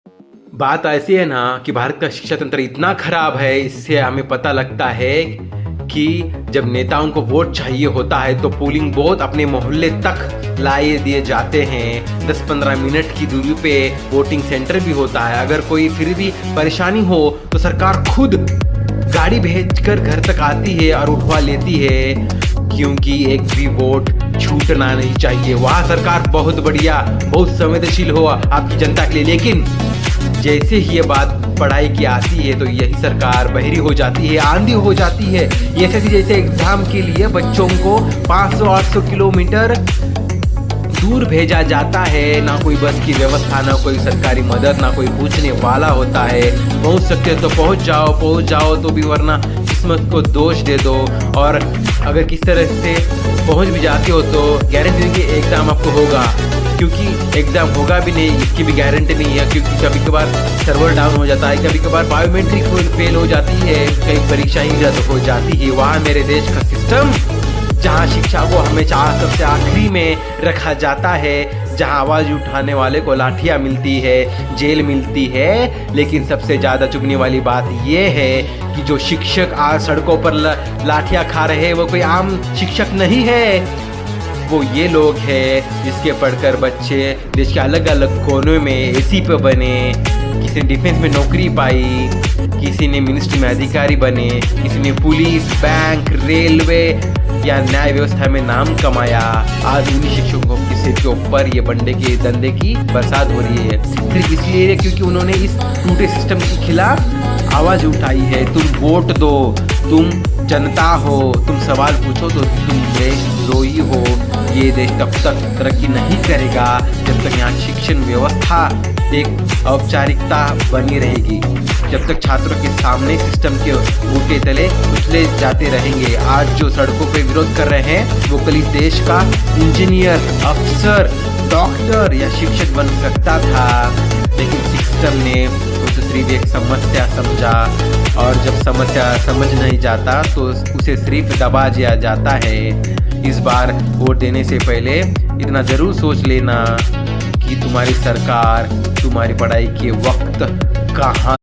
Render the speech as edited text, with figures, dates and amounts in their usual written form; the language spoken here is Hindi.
बात ऐसी है ना कि भारत का शिक्षा तंत्र इतना खराब है, इससे हमें पता लगता है कि जब नेताओं को वोट चाहिए होता है तो पोलिंग बूथ अपने मोहल्ले तक लाए दिए जाते हैं। 10-15 मिनट की दूरी पे वोटिंग सेंटर भी होता है। अगर कोई फिर भी परेशानी हो तो सरकार खुद गाड़ी भेजकर घर तक आती है और उठवा लेती है, क्योंकि एक भी वोट छूटना नहीं चाहिए। वहाँ सरकार बहुत बढ़िया, बहुत संवेदनशील हो आपकी जनता के लिए, लेकिन जैसे ही ये बात पढ़ाई की आती है तो यही सरकार बहरी हो जाती है, आंधी हो जाती है। ये जैसे एग्जाम के लिए बच्चों को 500-800 किलोमीटर दूर भेजा जाता है, ना कोई बस की व्यवस्था, ना कोई सरकारी मदद, ना कोई पूछने वाला होता है। पहुंच सकते हो तो पहुंच जाओ तो भी, वरना किस्मत को दोष दे दो। और अगर किस तरह से पहुंच भी जाते हो तो गारंटी नहीं कि एग्ज़ाम आपको होगा, क्योंकि एग्ज़ाम होगा भी नहीं, इसकी भी गारंटी नहीं है, क्योंकि कभी कभार सर्वर डाउन हो जाता है, कभी कभार बायोमेट्रिक फेल हो जाती है, कई परीक्षा ही रद्द हो जाती है। वहाँ मेरे देश का सिस्टम, जहाँ शिक्षा को हमेशा सबसे आखिरी में रखा जाता है, जहाँ आवाज़ उठाने वाले को लाठियाँ मिलती है, जेल मिलती है। लेकिन सबसे ज़्यादा चुभने वाली बात यह है कि जो शिक्षक आज सड़कों पर लाठियाँ खा रहे हैं वो कोई आम शिक्षक नहीं है, वो ये लोग हैं जिसके पढ़कर बच्चे देश के अलग अलग कोनों में एसी पे बने, किसी ने डिफेंस में नौकरी पाई, किसी ने मिनिस्ट्री में अधिकारी बने, किसी ने पुलिस, बैंक, रेलवे या न्याय व्यवस्था में नाम कमाया। आज उन्हीं शिक्षकों के सिर के ऊपर ये बंडे के दंडे की बरसात हो रही है, सिर्फ इसलिए क्योंकि उन्होंने इस टूटे सिस्टम के खिलाफ आवाज़ उठाई है। तुम वोट दो, तुम जनता हो, तुम सवाल पूछो तो तुम देशद्रोही हो। ये देश तब तक तरक्की नहीं करेगा जब तक यहाँ शिक्षण व्यवस्था एक औपचारिकता बनी रहेगी, जब तक छात्रों के सामने सिस्टम के बूटे तले उछले जाते रहेंगे। आज जो सड़कों पे विरोध कर रहे हैं वो कल इस देश का इंजीनियर, अफसर, डॉक्टर या शिक्षक बन सकता था, लेकिन सिस्टम ने उसे सिर्फ एक समस्या समझा, और जब समस्या समझ नहीं जाता तो उसे सिर्फ दबा दिया जाता है। इस बार वोट देने से पहले इतना ज़रूर सोच लेना कि तुम्हारी सरकार तुम्हारी पढ़ाई के वक्त कहाँ